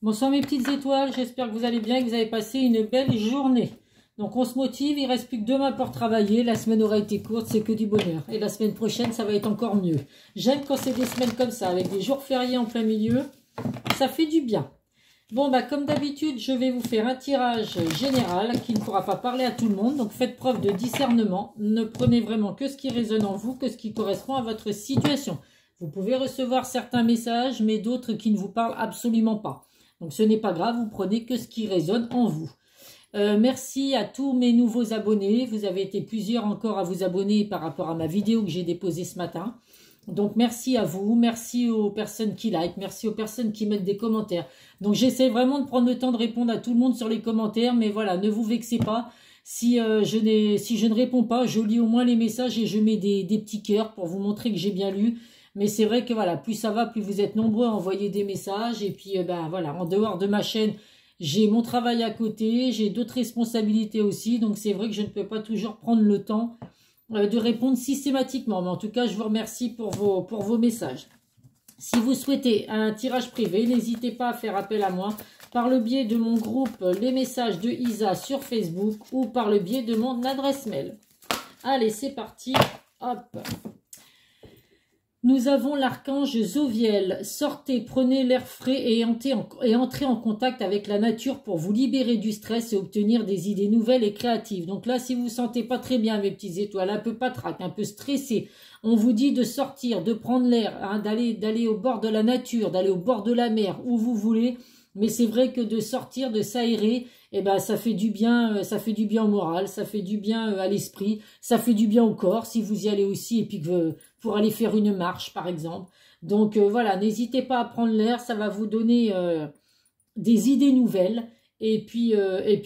Bonsoir mes petites étoiles, j'espère que vous allez bien et que vous avez passé une belle journée. Donc on se motive, il ne reste plus que demain pour travailler, la semaine aura été courte, c'est que du bonheur. Et la semaine prochaine, ça va être encore mieux. J'aime quand c'est des semaines comme ça, avec des jours fériés en plein milieu, ça fait du bien. Bon, bah comme d'habitude, je vais vous faire un tirage général qui ne pourra pas parler à tout le monde. Donc faites preuve de discernement, ne prenez vraiment que ce qui résonne en vous, que ce qui correspond à votre situation. Vous pouvez recevoir certains messages, mais d'autres qui ne vous parlent absolument pas. Donc ce n'est pas grave, vous prenez que ce qui résonne en vous. Merci à tous mes nouveaux abonnés. Vous avez été plusieurs encore à vous abonner par rapport à ma vidéo que j'ai déposée ce matin. Donc merci à vous, merci aux personnes qui like, merci aux personnes qui mettent des commentaires. Donc j'essaie vraiment de prendre le temps de répondre à tout le monde sur les commentaires, mais voilà, ne vous vexez pas. Si je ne réponds pas, je lis au moins les messages et je mets des petits cœurs pour vous montrer que j'ai bien lu. Mais c'est vrai que voilà, plus ça va, plus vous êtes nombreux à envoyer des messages. Et puis ben voilà, en dehors de ma chaîne, j'ai mon travail à côté, j'ai d'autres responsabilités aussi. Donc c'est vrai que je ne peux pas toujours prendre le temps de répondre systématiquement. Mais en tout cas, je vous remercie pour vos messages. Si vous souhaitez un tirage privé, n'hésitez pas à faire appel à moi par le biais de mon groupe Les Messages de Isa sur Facebook ou par le biais de mon adresse mail. Allez, c'est parti. Hop. Nous avons l'archange Zoviel. Sortez, prenez l'air frais et entrez en contact avec la nature pour vous libérer du stress et obtenir des idées nouvelles et créatives. Donc là, si vous vous sentez pas très bien, mes petites étoiles, un peu patraque, un peu stressé, on vous dit de sortir, de prendre l'air, hein, d'aller au bord de la nature, d'aller au bord de la mer, où vous voulez. Mais c'est vrai que de sortir, de s'aérer, eh ben ça fait du bien au moral, ça fait du bien à l'esprit, ça fait du bien au corps si vous y allez aussi et puis que pour aller faire une marche par exemple. Donc voilà, n'hésitez pas à prendre l'air, ça va vous donner des idées nouvelles et puis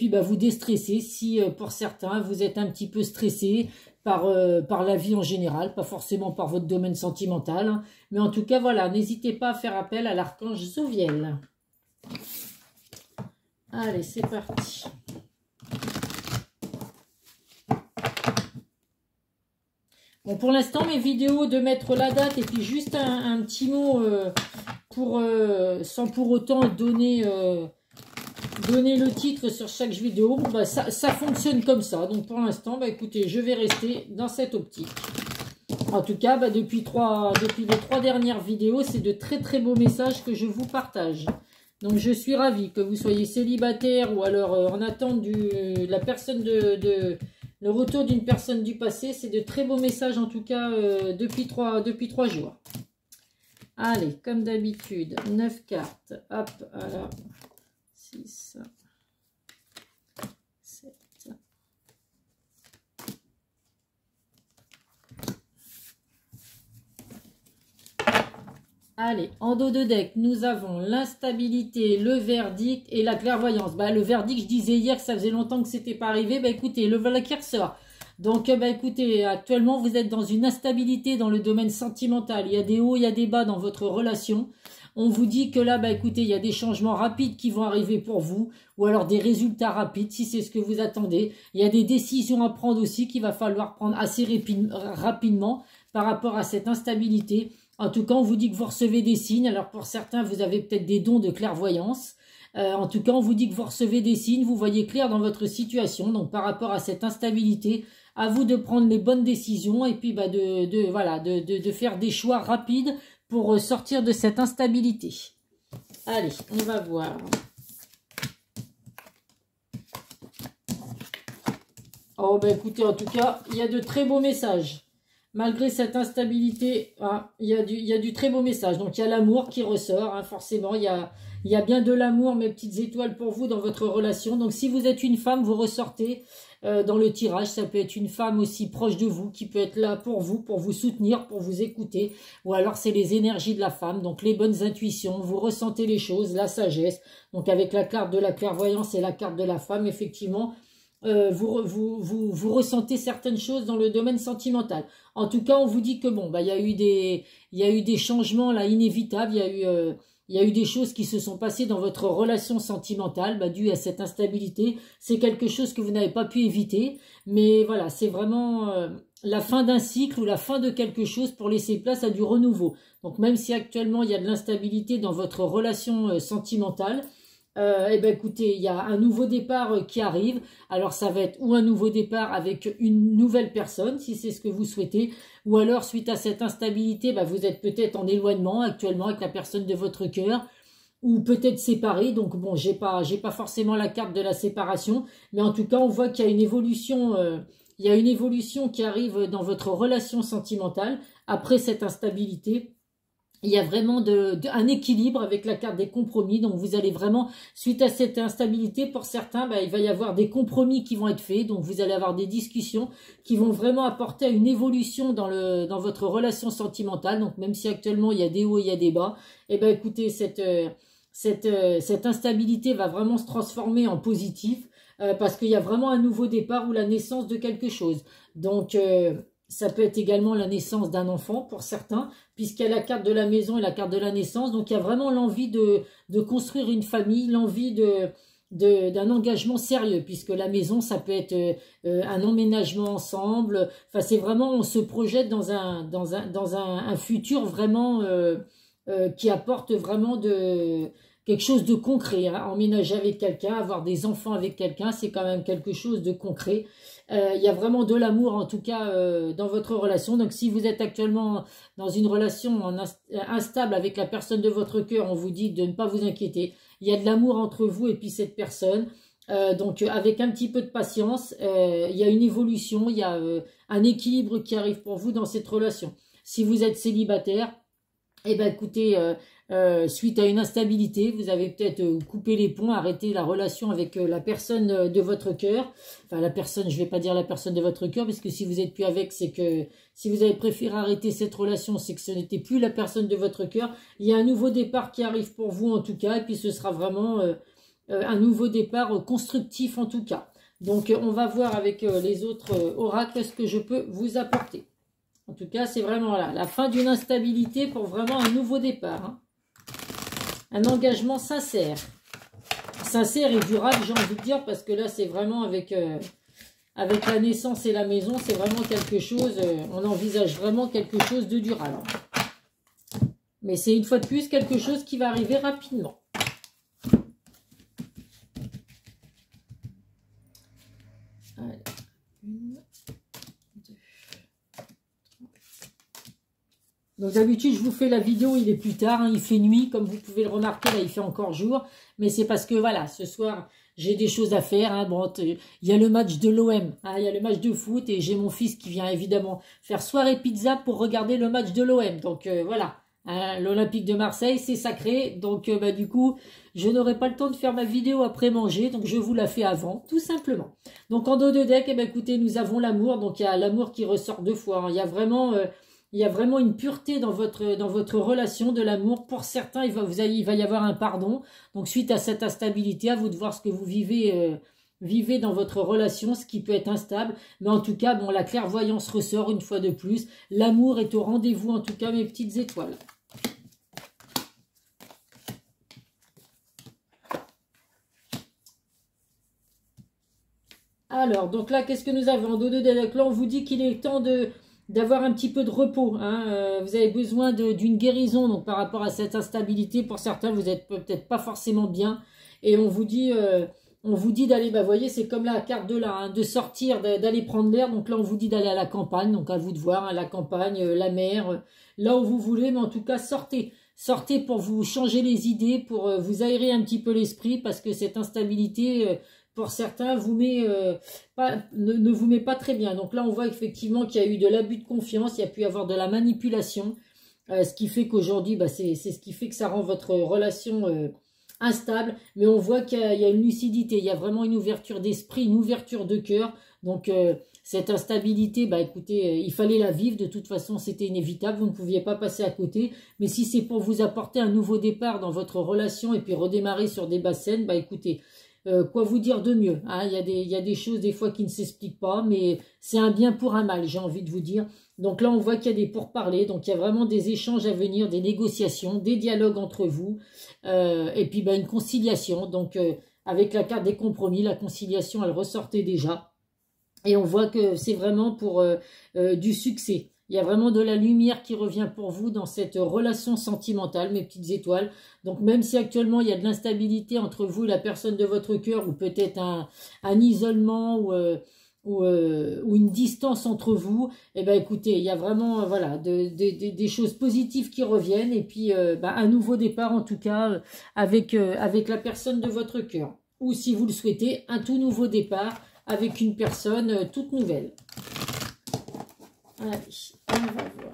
bah, vous déstresser si pour certains vous êtes un petit peu stressé par la vie en général, pas forcément par votre domaine sentimental, hein. Mais en tout cas voilà, n'hésitez pas à faire appel à l'archange Zoviel. Allez, c'est parti. Bon, pour l'instant, mes vidéos de mettre la date et puis juste un petit mot sans pour autant donner le titre sur chaque vidéo. Bon, bah, ça fonctionne comme ça. Donc pour l'instant, bah, écoutez, je vais rester dans cette optique. En tout cas, bah, depuis les 3 dernières vidéos, c'est de très très beaux messages que je vous partage. Donc je suis ravie que vous soyez célibataire ou alors en attente le retour d'une personne du passé. C'est de très beaux messages en tout cas depuis 3 jours. Allez, comme d'habitude, 9 cartes. Hop, alors 6, 7. Allez, en dos de deck, nous avons l'instabilité, le verdict et la clairvoyance. Bah, le verdict, je disais hier que ça faisait longtemps que c'était pas arrivé. Bah écoutez, le voilà qui ressort. Donc, bah écoutez, actuellement, vous êtes dans une instabilité dans le domaine sentimental. Il y a des hauts, il y a des bas dans votre relation. On vous dit que là, bah écoutez, il y a des changements rapides qui vont arriver pour vous. Ou alors des résultats rapides, si c'est ce que vous attendez. Il y a des décisions à prendre aussi qu'il va falloir prendre assez rapidement par rapport à cette instabilité. En tout cas, on vous dit que vous recevez des signes. Alors pour certains, vous avez peut-être des dons de clairvoyance. En tout cas, on vous dit que vous recevez des signes. Vous voyez clair dans votre situation. Donc par rapport à cette instabilité, à vous de prendre les bonnes décisions et puis bah, de faire des choix rapides pour sortir de cette instabilité. Allez, on va voir. Oh bah écoutez, en tout cas, il y a de très beaux messages. Malgré cette instabilité, hein, il y a du très beau message. Donc, il y a l'amour qui ressort, hein, forcément. Il y a bien de l'amour, mes petites étoiles, pour vous dans votre relation. Donc, si vous êtes une femme, vous ressortez dans le tirage. Ça peut être une femme aussi proche de vous, qui peut être là pour vous soutenir, pour vous écouter. Ou alors, c'est les énergies de la femme. Donc, les bonnes intuitions. Vous ressentez les choses, la sagesse. Donc, avec la carte de la clairvoyance et la carte de la femme, effectivement, vous ressentez certaines choses dans le domaine sentimental. En tout cas, on vous dit que bon, bah, il y a eu des changements là inévitables. Il y a eu des choses qui se sont passées dans votre relation sentimentale, bah, due à cette instabilité. C'est quelque chose que vous n'avez pas pu éviter, mais voilà, c'est vraiment la fin d'un cycle ou la fin de quelque chose pour laisser place à du renouveau. Donc même si actuellement il y a de l'instabilité dans votre relation sentimentale, eh ben écoutez, il y a un nouveau départ qui arrive. Alors ça va être ou un nouveau départ avec une nouvelle personne, si c'est ce que vous souhaitez, ou alors suite à cette instabilité, bah, vous êtes peut-être en éloignement actuellement avec la personne de votre cœur, ou peut-être séparés. Donc bon, j'ai pas forcément la carte de la séparation, mais en tout cas, on voit qu'il y a une évolution. Il y a une évolution qui arrive dans votre relation sentimentale après cette instabilité. Il y a vraiment un équilibre avec la carte des compromis. Donc, vous allez vraiment, suite à cette instabilité, pour certains, bah, il va y avoir des compromis qui vont être faits. Donc, vous allez avoir des discussions qui vont vraiment apporter une évolution dans votre relation sentimentale. Donc, même si actuellement, il y a des hauts et il y a des bas, eh ben, écoutez, cette instabilité va vraiment se transformer en positif parce qu'il y a vraiment un nouveau départ ou la naissance de quelque chose. Donc, ça peut être également la naissance d'un enfant pour certains, puisqu'il y a la carte de la maison et la carte de la naissance. Donc, il y a vraiment l'envie de construire une famille, l'envie d'un engagement sérieux, puisque la maison, ça peut être un emménagement ensemble. Enfin, c'est vraiment, on se projette dans un futur vraiment qui apporte vraiment quelque chose de concret. Hein. Emménager avec quelqu'un, avoir des enfants avec quelqu'un, c'est quand même quelque chose de concret. Il y a vraiment de l'amour en tout cas dans votre relation. Donc si vous êtes actuellement dans une relation instable avec la personne de votre cœur, on vous dit de ne pas vous inquiéter. Il y a de l'amour entre vous et puis cette personne. Donc avec un petit peu de patience, il y a une évolution, il y a un équilibre qui arrive pour vous dans cette relation. Si vous êtes célibataire, eh ben écoutez, suite à une instabilité, vous avez peut-être coupé les ponts, arrêté la relation avec la personne de votre cœur. Enfin, la personne, je vais pas dire la personne de votre cœur, parce que si vous êtes plus avec, c'est que si vous avez préféré arrêter cette relation, c'est que ce n'était plus la personne de votre cœur. Il y a un nouveau départ qui arrive pour vous en tout cas, et puis ce sera vraiment un nouveau départ constructif en tout cas. Donc, on va voir avec les autres oracles ce que je peux vous apporter. En tout cas, c'est vraiment là, la fin d'une instabilité pour vraiment un nouveau départ. Hein. Un engagement sincère. Sincère et durable, j'ai envie de dire, parce que là, c'est vraiment avec la naissance et la maison, c'est vraiment quelque chose, on envisage vraiment quelque chose de durable. Mais c'est une fois de plus quelque chose qui va arriver rapidement. Allez. Donc d'habitude, je vous fais la vidéo, il est plus tard, hein, il fait nuit, comme vous pouvez le remarquer, là il fait encore jour. Mais c'est parce que voilà, ce soir, j'ai des choses à faire. Hein, bon, il y a le match de l'OM, hein, il y a le match de foot et j'ai mon fils qui vient évidemment faire soirée pizza pour regarder le match de l'OM. Donc voilà, hein, l'Olympique de Marseille, c'est sacré. Donc bah, du coup, je n'aurai pas le temps de faire ma vidéo après manger, donc je vous la fais avant, tout simplement. Donc en dos de deck, eh ben, écoutez, nous avons l'amour, donc il y a l'amour qui ressort deux fois. Hein, il y a vraiment... il y a vraiment une pureté dans votre relation de l'amour. Pour certains, il va y avoir un pardon. Donc, suite à cette instabilité, à vous de voir ce que vous vivez dans votre relation, ce qui peut être instable. Mais en tout cas, bon, la clairvoyance ressort une fois de plus. L'amour est au rendez-vous, en tout cas, mes petites étoiles. Alors, donc là, qu'est-ce que nous avons en dos de deck? Là, on vous dit qu'il est temps d'avoir un petit peu de repos. Hein. Vous avez besoin d'une guérison donc par rapport à cette instabilité. Pour certains, vous n'êtes peut-être pas forcément bien. Et on vous dit d'aller, bah, voyez, c'est comme la carte de là, hein, de sortir, d'aller prendre l'air. Donc là, on vous dit d'aller à la campagne. Donc à vous de voir, hein, la campagne, la mer, là où vous voulez. Mais en tout cas, sortez. Sortez pour vous changer les idées, pour vous aérer un petit peu l'esprit. Parce que cette instabilité... pour certains, ne vous met pas très bien. Donc là, on voit effectivement qu'il y a eu de l'abus de confiance, il y a pu y avoir de la manipulation, ce qui fait qu'aujourd'hui, bah, c'est ce qui fait que ça rend votre relation instable. Mais on voit qu'il y a une lucidité, il y a vraiment une ouverture d'esprit, une ouverture de cœur. Donc cette instabilité, bah écoutez, il fallait la vivre. De toute façon, c'était inévitable, vous ne pouviez pas passer à côté. Mais si c'est pour vous apporter un nouveau départ dans votre relation et puis redémarrer sur des basses scènes, bah écoutez... quoi vous dire de mieux, hein? Il y a des choses des fois qui ne s'expliquent pas, mais c'est un bien pour un mal, j'ai envie de vous dire. Donc là, on voit qu'il y a des pourparlers, donc il y a vraiment des échanges à venir, des négociations, des dialogues entre vous, et puis bah, une conciliation. Donc avec la carte des compromis, la conciliation, elle ressortait déjà. Et on voit que c'est vraiment pour du succès. Il y a vraiment de la lumière qui revient pour vous dans cette relation sentimentale, mes petites étoiles. Donc même si actuellement il y a de l'instabilité entre vous et la personne de votre cœur, ou peut-être un isolement ou une distance entre vous, eh ben écoutez, il y a vraiment voilà des choses positives qui reviennent, et puis un nouveau départ en tout cas avec la personne de votre cœur. Ou si vous le souhaitez, un tout nouveau départ avec une personne toute nouvelle. Allez, on va voir.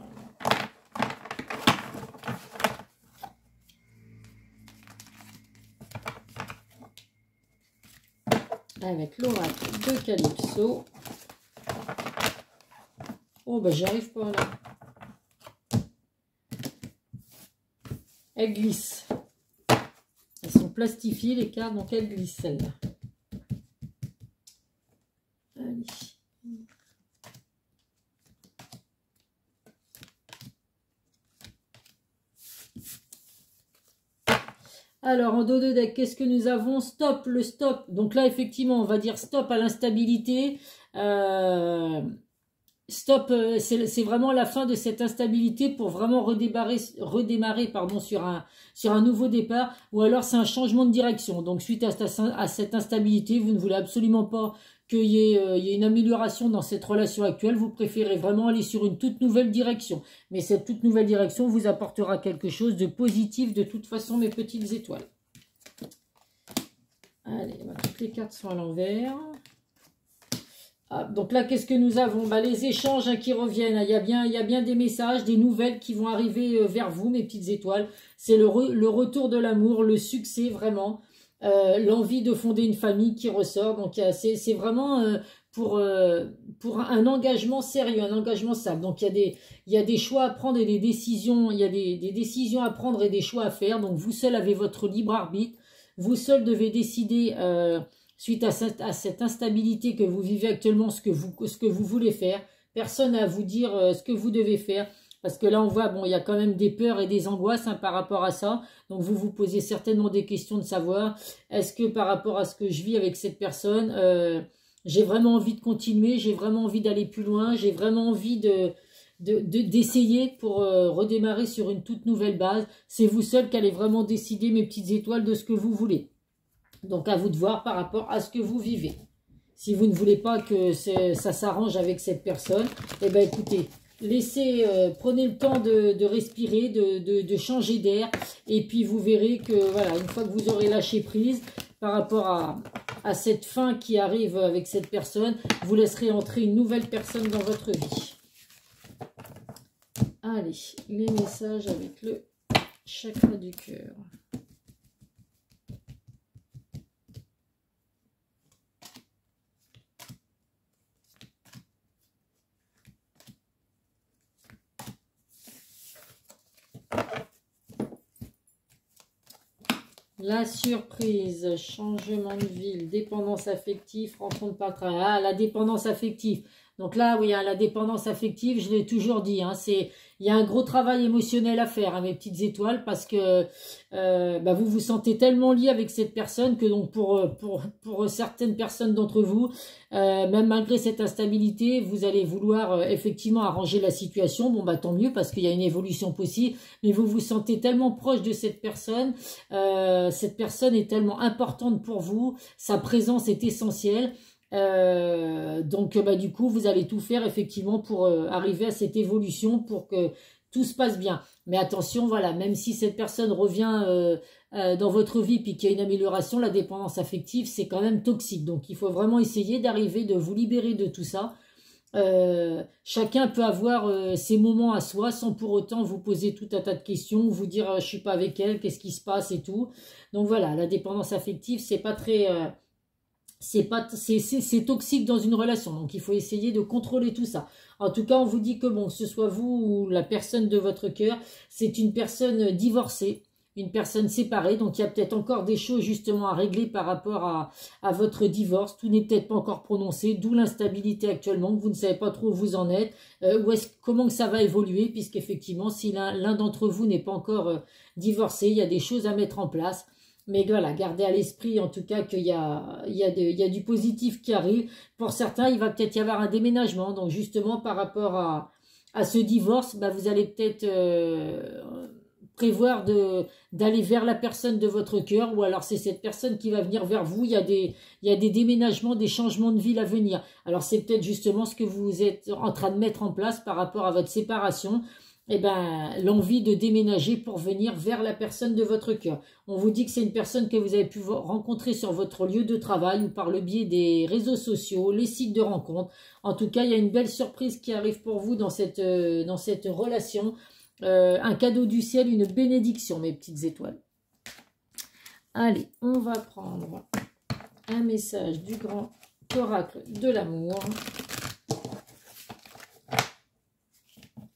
Avec l'oracle de Calypso. Oh, ben j'y arrive pas là. Elles glissent. Elles sont plastifiées les cartes, donc elles glissent celles-là. Allez. Alors, en dos de deck, qu'est-ce que nous avons? Stop, le stop. Donc là, effectivement, on va dire stop à l'instabilité. Stop, c'est vraiment la fin de cette instabilité pour vraiment redémarrer pardon, sur un nouveau départ. Ou alors, c'est un changement de direction. Donc, suite à cette instabilité, vous ne voulez absolument pas qu'il y ait une amélioration dans cette relation actuelle. Vous préférez vraiment aller sur une toute nouvelle direction. Mais cette toute nouvelle direction vous apportera quelque chose de positif de toute façon, mes petites étoiles. Allez, toutes les cartes sont à l'envers. Ah, donc là, qu'est-ce que nous avons? Les échanges qui reviennent. Il y a bien des messages, des nouvelles qui vont arriver vers vous, mes petites étoiles. C'est le retour de l'amour, le succès vraiment. L'envie de fonder une famille qui ressort. Donc c'est vraiment pour un engagement sérieux, un engagement stable. Donc il y a des choix à prendre et des décisions, il y a des décisions à prendre et des choix à faire. Donc vous seul avez votre libre arbitre. Vous seul devez décider suite à cette instabilité que vous vivez actuellement, ce que vous voulez faire. Personne à vous dire ce que vous devez faire. Parce que là, on voit, bon, il y a quand même des peurs et des angoisses par rapport à ça. Donc, vous vous posez certainement des questions de savoir, est-ce que par rapport à ce que je vis avec cette personne, j'ai vraiment envie de continuer, j'ai vraiment envie d'aller plus loin, j'ai vraiment envie d'essayer pour redémarrer sur une toute nouvelle base. C'est vous seul qui allez vraiment décider, mes petites étoiles, de ce que vous voulez. Donc, à vous de voir par rapport à ce que vous vivez. Si vous ne voulez pas que ça s'arrange avec cette personne, eh bien, écoutez, prenez le temps de respirer, de changer d'air, et puis vous verrez que voilà, une fois que vous aurez lâché prise par rapport à cette fin qui arrive avec cette personne, vous laisserez entrer une nouvelle personne dans votre vie. Allez, les messages avec le chakra du cœur. La surprise, changement de ville, dépendance affective, rencontre par travail. Ah, la dépendance affective. Donc là, oui, la dépendance affective, je l'ai toujours dit, il y a un gros travail émotionnel à faire, mes petites étoiles, parce que vous vous sentez tellement lié avec cette personne que donc pour certaines personnes d'entre vous, même malgré cette instabilité, vous allez vouloir effectivement arranger la situation. Bon, tant mieux, parce qu'il y a une évolution possible, mais vous vous sentez tellement proche de cette personne est tellement importante pour vous, sa présence est essentielle. Donc du coup vous allez tout faire effectivement pour arriver à cette évolution, pour que tout se passe bien. Mais attention, voilà, même si cette personne revient dans votre vie puis qu'il y a une amélioration, la dépendance affective c'est quand même toxique. Donc il faut vraiment essayer d'arriver de vous libérer de tout ça. Chacun peut avoir ses moments à soi sans pour autant vous poser tout un tas de questions, vous dire je suis pas avec elle, qu'est-ce qui se passe et tout. Donc voilà, la dépendance affective c'est pas très c'est toxique dans une relation, donc il faut essayer de contrôler tout ça. En tout cas, on vous dit que bon, que ce soit vous ou la personne de votre cœur, c'est une personne divorcée, une personne séparée, donc il y a peut-être encore des choses justement à régler par rapport à votre divorce. Tout n'est peut-être pas encore prononcé, d'où l'instabilité actuellement, que vous ne savez pas trop où vous en êtes, comment que ça va évoluer, puisqu'effectivement, si l'un d'entre vous n'est pas encore divorcé, il y a des choses à mettre en place. Mais voilà, gardez à l'esprit en tout cas qu'il y a du positif qui arrive. Pour certains, il va peut-être y avoir un déménagement. Donc justement, par rapport à ce divorce, bah, vous allez peut-être prévoir d'aller vers la personne de votre cœur, ou alors c'est cette personne qui va venir vers vous. Il y a des déménagements, des changements de ville à venir. Alors c'est peut-être justement ce que vous êtes en train de mettre en place par rapport à votre séparation. Eh ben, l'envie de déménager pour venir vers la personne de votre cœur. On vous dit que c'est une personne que vous avez pu rencontrer sur votre lieu de travail ou par le biais des réseaux sociaux, les sites de rencontres. En tout cas, il y a une belle surprise qui arrive pour vous dans cette relation. Un cadeau du ciel, une bénédiction, mes petites étoiles. Allez, on va prendre un message du grand oracle de l'amour.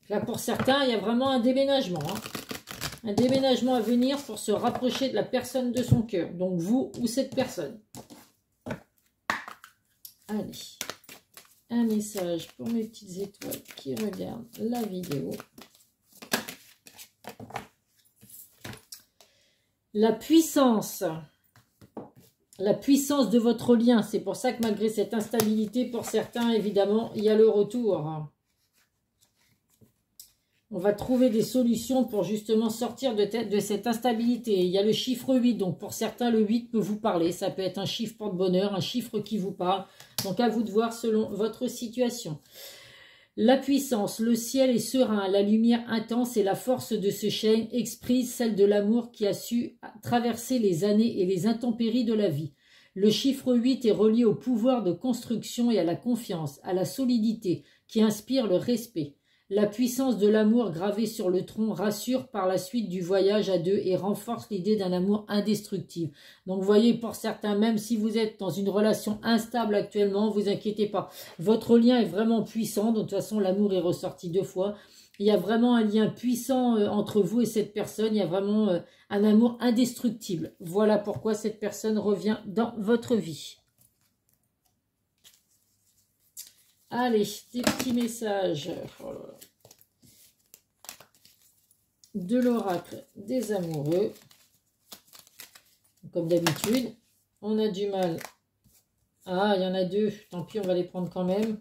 Là, pour certains, il y a vraiment un déménagement. Hein. Un déménagement à venir pour se rapprocher de la personne de son cœur. Donc, vous ou cette personne. Allez. Un message pour mes petites étoiles qui regardent la vidéo. La puissance. La puissance de votre lien. C'est pour ça que malgré cette instabilité, pour certains, évidemment, il y a le retour. On va trouver des solutions pour justement sortir de cette instabilité. Il y a le chiffre 8, donc pour certains, le 8 peut vous parler. Ça peut être un chiffre porte-bonheur, un chiffre qui vous parle. Donc à vous de voir selon votre situation. La puissance, le ciel est serein, la lumière intense et la force de ce chêne exprime celle de l'amour qui a su traverser les années et les intempéries de la vie. Le chiffre 8 est relié au pouvoir de construction et à la confiance, à la solidité qui inspire le respect. La puissance de l'amour gravé sur le tronc rassure par la suite du voyage à deux et renforce l'idée d'un amour indestructible. Donc, vous voyez, pour certains, même si vous êtes dans une relation instable actuellement, vous inquiétez pas. Votre lien est vraiment puissant. De toute façon, l'amour est ressorti 2 fois. Il y a vraiment un lien puissant entre vous et cette personne. Il y a vraiment un amour indestructible. Voilà pourquoi cette personne revient dans votre vie. Allez, des petits messages de l'oracle des amoureux. Comme d'habitude, on a du mal. Ah, il y en a 2. Tant pis, on va les prendre quand même.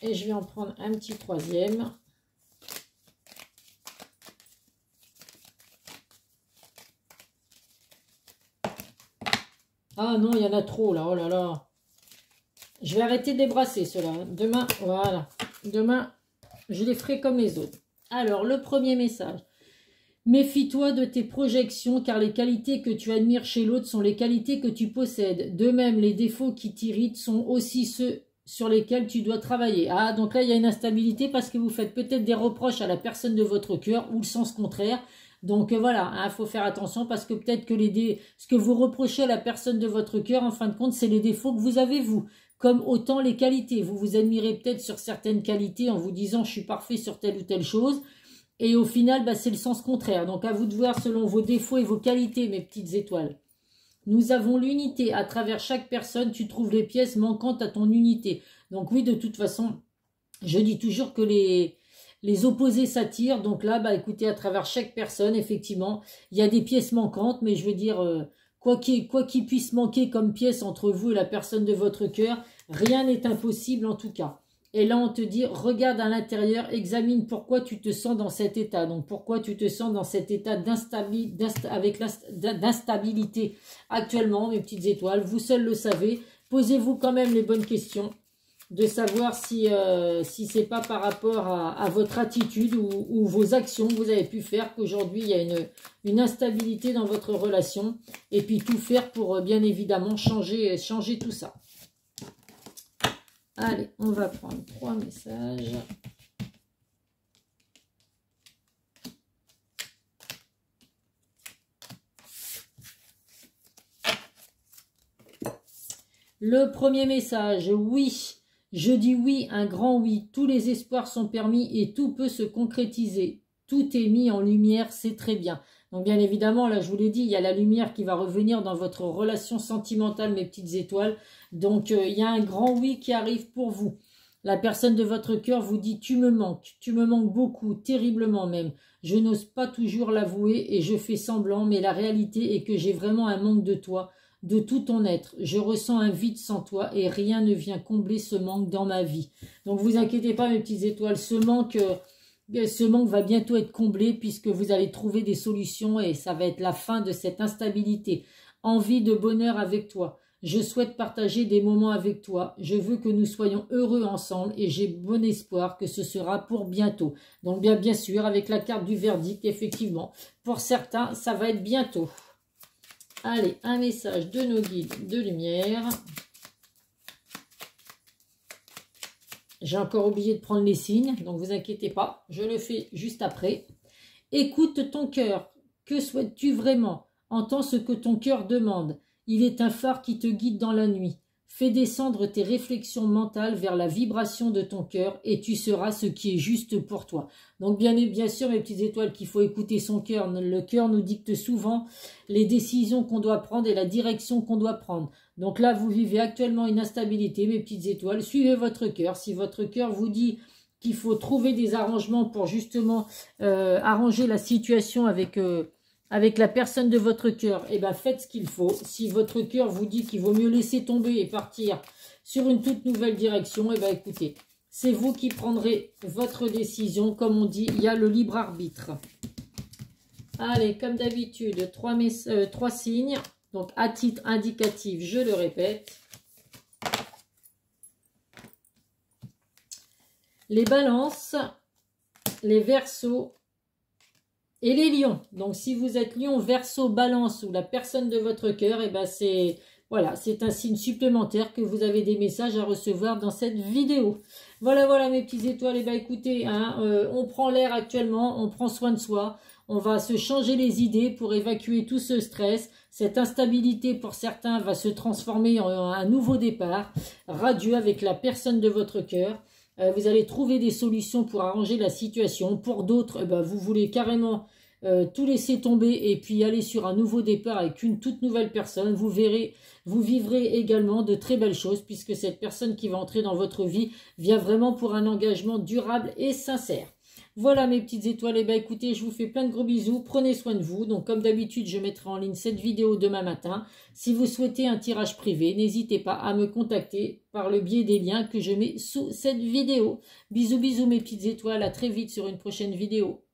Et je vais en prendre un petit 3e. Ah non, il y en a trop là. Oh là là. Je vais arrêter de les brasser, ceux-là. Demain, voilà. Demain, je les ferai comme les autres. Alors, le premier message. Méfie-toi de tes projections, car les qualités que tu admires chez l'autre sont les qualités que tu possèdes. De même, les défauts qui t'irritent sont aussi ceux sur lesquels tu dois travailler. Ah, donc là, il y a une instabilité parce que vous faites peut-être des reproches à la personne de votre cœur ou le sens contraire. Donc voilà, il faut faire attention parce que peut-être que ce que vous reprochez à la personne de votre cœur, en fin de compte, c'est les défauts que vous avez, vous. Comme autant les qualités. Vous vous admirez peut-être sur certaines qualités en vous disant « je suis parfait sur telle ou telle chose ». Et au final, bah, c'est le sens contraire. Donc à vous de voir selon vos défauts et vos qualités, mes petites étoiles. Nous avons l'unité. À travers chaque personne, tu trouves les pièces manquantes à ton unité. Donc oui, de toute façon, je dis toujours que les opposés s'attirent. Donc là, bah, écoutez, à travers chaque personne, effectivement, il y a des pièces manquantes. Mais je veux dire, quoi qu'il puisse manquer comme pièce entre vous et la personne de votre cœur, rien n'est impossible en tout cas. Et là, on te dit, regarde à l'intérieur, examine pourquoi tu te sens dans cet état. Donc, pourquoi tu te sens dans cet état d'instabilité actuellement, mes petites étoiles. Vous seuls le savez. Posez-vous quand même les bonnes questions. De savoir si c'est pas par rapport à votre attitude ou vos actions que vous avez pu faire qu'aujourd'hui, il y a une instabilité dans votre relation. Et puis, tout faire pour, bien évidemment, changer tout ça. Allez, on va prendre 3 messages. Le premier message, oui. Je dis oui, un grand oui. Tous les espoirs sont permis et tout peut se concrétiser. Tout est mis en lumière, c'est très bien. Donc bien évidemment, là je vous l'ai dit, il y a la lumière qui va revenir dans votre relation sentimentale, mes petites étoiles. Donc il y a un grand oui qui arrive pour vous. La personne de votre cœur vous dit tu me manques beaucoup, terriblement même. Je n'ose pas toujours l'avouer et je fais semblant, mais la réalité est que j'ai vraiment un manque de toi. de tout ton être. Je ressens un vide sans toi et rien ne vient combler ce manque dans ma vie. Donc vous inquiétez pas mes petites étoiles, ce manque va bientôt être comblé puisque vous allez trouver des solutions et ça va être la fin de cette instabilité. Envie de bonheur avec toi. Je souhaite partager des moments avec toi. Je veux que nous soyons heureux ensemble et j'ai bon espoir que ce sera pour bientôt. Donc bien sûr, avec la carte du verdict, effectivement, pour certains, ça va être bientôt. Allez, un message de nos guides de lumière. J'ai encore oublié de prendre les signes, donc vous inquiétez pas, je le fais juste après. Écoute ton cœur. Que souhaites-tu vraiment? Entends ce que ton cœur demande. Il est un phare qui te guide dans la nuit. Fais descendre tes réflexions mentales vers la vibration de ton cœur et tu seras ce qui est juste pour toi. Donc bien sûr, mes petites étoiles, qu'il faut écouter son cœur. Le cœur nous dicte souvent les décisions qu'on doit prendre et la direction qu'on doit prendre. Donc là, vous vivez actuellement une instabilité, mes petites étoiles. Suivez votre cœur. Si votre cœur vous dit qu'il faut trouver des arrangements pour justement arranger la situation avec la personne de votre cœur, eh ben faites ce qu'il faut. Si votre cœur vous dit qu'il vaut mieux laisser tomber et partir sur une toute nouvelle direction, eh ben écoutez, c'est vous qui prendrez votre décision. Comme on dit, il y a le libre arbitre. Allez, comme d'habitude, 3 signes. Donc à titre indicatif, je le répète. Les balances, les verseaux et les lions. Donc si vous êtes lion, verseau, balance ou la personne de votre cœur, et ben c'est voilà, c'est un signe supplémentaire que vous avez des messages à recevoir dans cette vidéo. Voilà mes petites étoiles. Et ben écoutez, hein, on prend l'air actuellement, on prend soin de soi. On va se changer les idées pour évacuer tout ce stress. Cette instabilité pour certains va se transformer en un nouveau départ radieux avec la personne de votre cœur. Vous allez trouver des solutions pour arranger la situation. Pour d'autres, vous voulez carrément tout laisser tomber et puis aller sur un nouveau départ avec une toute nouvelle personne. Vous verrez, vous vivrez également de très belles choses puisque cette personne qui va entrer dans votre vie vient vraiment pour un engagement durable et sincère. Voilà mes petites étoiles, et écoutez, je vous fais plein de gros bisous, prenez soin de vous. Donc comme d'habitude, je mettrai en ligne cette vidéo demain matin. Si vous souhaitez un tirage privé, n'hésitez pas à me contacter par le biais des liens que je mets sous cette vidéo. Bisous mes petites étoiles, à très vite sur une prochaine vidéo.